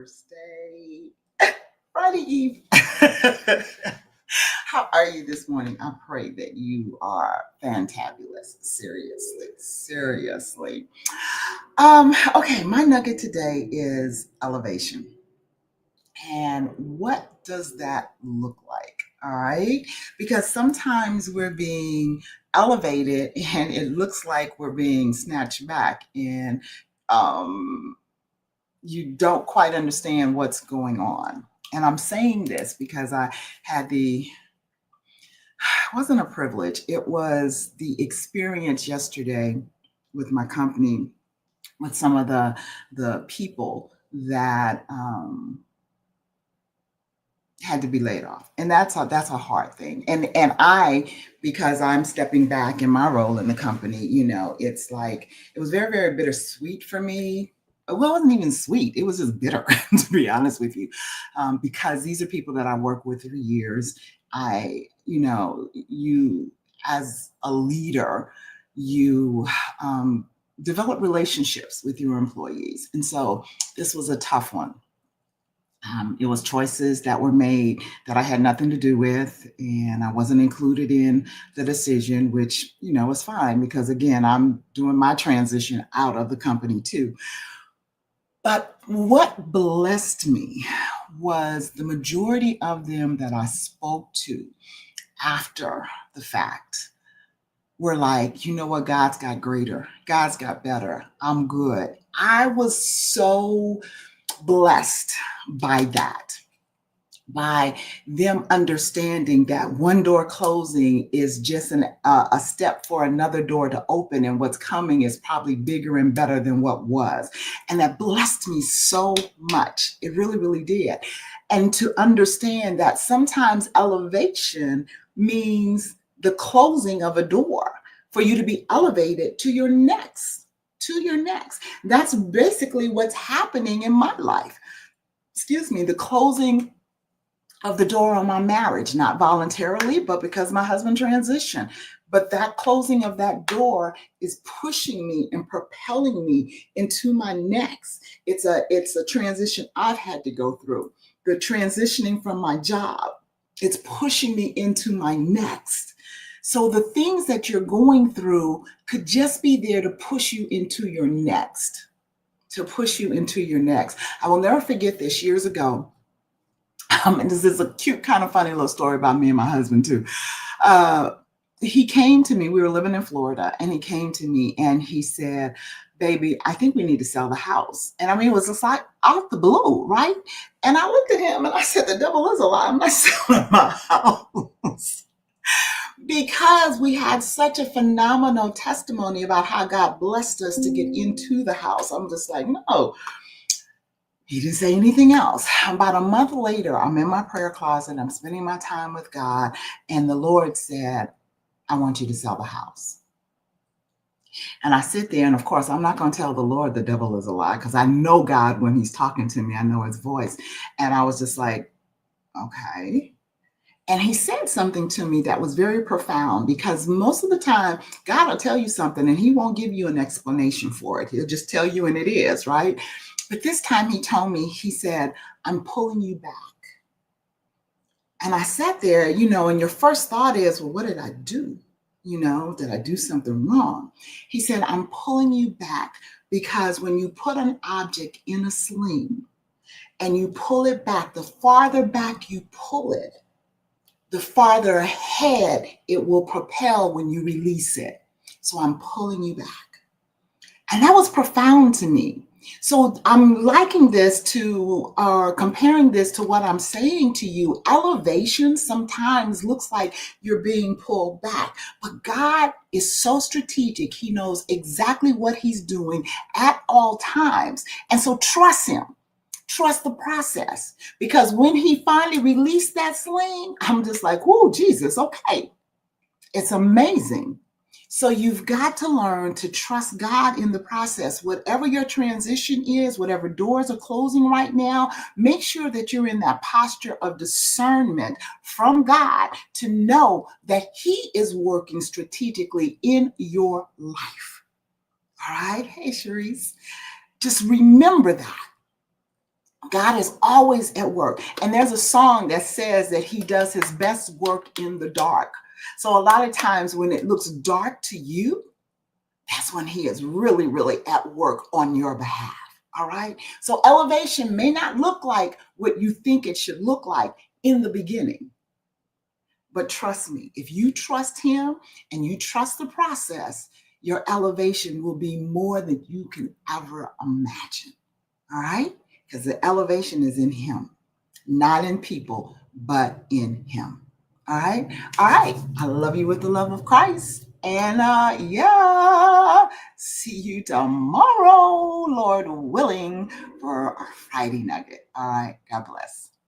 Thursday, Friday Eve. How are you this morning? I pray that you are fantabulous. Seriously, seriously. Okay, my nugget today is elevation. And what does that look like? All right. Because sometimes we're being elevated and it looks like we're being snatched back. And um, you don't quite understand what's going on. And I'm saying this because I had it wasn't a privilege, it was the experience yesterday with my company, with some of the people that had to be laid off. And that's a hard thing. And I, because I'm stepping back in my role in the company, it's like it was very, very bittersweet for me. Well, it wasn't even sweet. It was just bitter, to be honest with you, because these are people that I work with for years. You as a leader, you develop relationships with your employees, and so this was a tough one. It was choices that were made that I had nothing to do with, and I wasn't included in the decision, which, was fine because, again, I'm doing my transition out of the company too. But what blessed me was the majority of them that I spoke to after the fact were like, you know what, God's got greater, God's got better, I'm good. I was so blessed by that, by them understanding that one door closing is just a step for another door to open, and what's coming is probably bigger and better than what was. And that blessed me so much. It really, really did. And to understand that sometimes elevation means the closing of a door for you to be elevated to your next. To your next. That's basically what's happening in my life. Excuse me, the closing of the door on my marriage, not voluntarily, but because my husband transitioned. But that closing of that door is pushing me and propelling me into my next. It's a transition I've had to go through. The transitioning from my job, it's pushing me into my next. So the things that you're going through could just be there to push you into your next. To push you into your next. I will never forget this years ago. And this is a cute, kind of funny little story about me and my husband, too. He came to me. We were living in Florida, and he came to me and he said, "Baby, I think we need to sell the house." And I mean, it was just like out the blue, right? And I looked at him and I said, "The devil is a lie. I'm not selling my house." Because we had such a phenomenal testimony about how God blessed us to get into the house. I'm just like, no. He didn't say anything else. About a month later, I'm in my prayer closet. I'm spending my time with God. And the Lord said, "I want you to sell the house." And I sit there. And of course, I'm not going to tell the Lord the devil is a lie, because I know God when he's talking to me. I know his voice. And I was just like, okay. And he said something to me that was very profound, because most of the time, God will tell you something and he won't give you an explanation for it. He'll just tell you, and it is, right? But this time he told me, he said, "I'm pulling you back." And I sat there, and your first thought is, well, what did I do? Did I do something wrong? He said, "I'm pulling you back because when you put an object in a sling and you pull it back, the farther back you pull it, the farther ahead it will propel when you release it. So I'm pulling you back." And that was profound to me. So I'm liking this to, or comparing this to what I'm saying to you. Elevation sometimes looks like you're being pulled back, but God is so strategic. He knows exactly what he's doing at all times. And so trust him. Trust the process, because when he finally released that sling, I'm just like, "Whoa, Jesus, okay." It's amazing. So you've got to learn to trust God in the process. Whatever your transition is, whatever doors are closing right now, make sure that you're in that posture of discernment from God to know that he is working strategically in your life. All right? Hey, Cherise. Just remember that. God is always at work. And there's a song that says that he does his best work in the dark. So a lot of times when it looks dark to you, that's when he is really, really at work on your behalf. All right. So elevation may not look like what you think it should look like in the beginning. But trust me, if you trust him and you trust the process, your elevation will be more than you can ever imagine. All right? Because the elevation is in him, not in people, but in him. All right? All right. I love you with the love of Christ. And yeah, see you tomorrow, Lord willing, for our Friday nugget. All right. God bless.